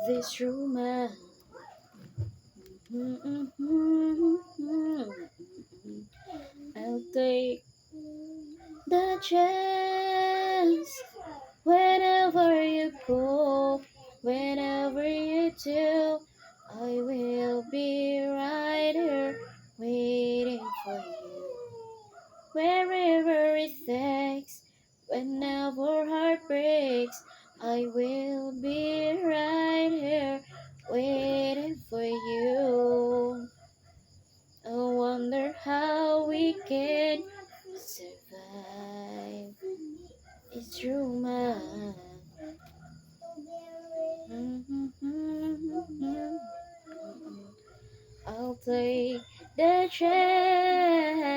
this romance. I'll take the chance whenever you go, whenever you do. I will be right here waiting for you. Wherever it takes, whenever heart breaks, I will be right here waiting for you. I wonder how we can survive. It's true, man. I'll take the chance.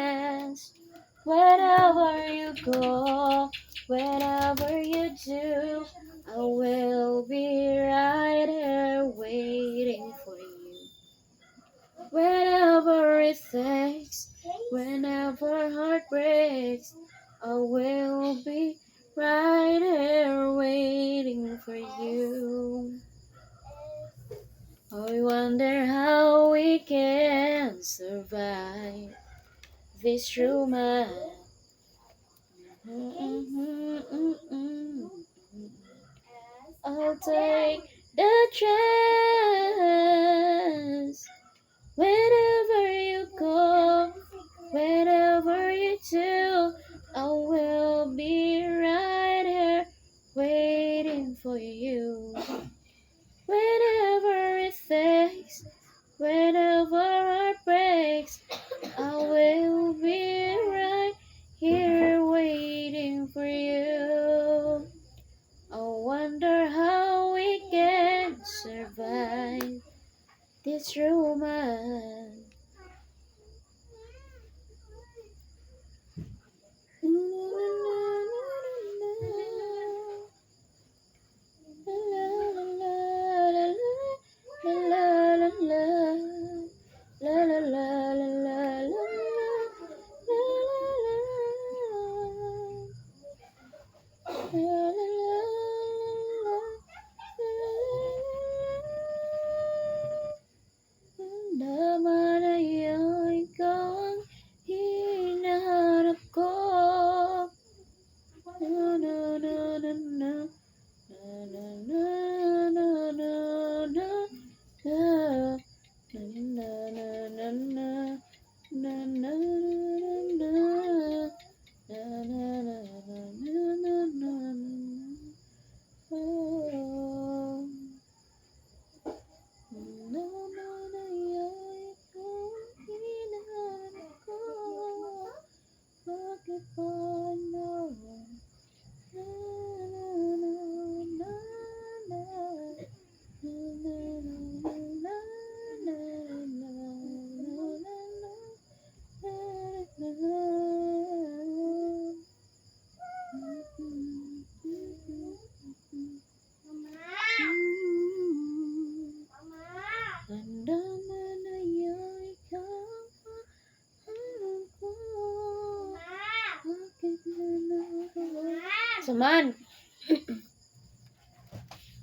Wherever you go, wherever you do, I will be right here waiting for you. Whenever it takes, whenever heart breaks, I will be right here waiting for you. I wonder how we can survive this romance. I'll take the chance. Wherever you go, wherever you do, I will be right here waiting for you. Whenever it takes, whenever heart breaks, I will be right here waiting for you. I wonder how we can survive this romance. Naman ay ikaw ang hinahanap ko. Na na na na na na na na na na na na na na na na Saman.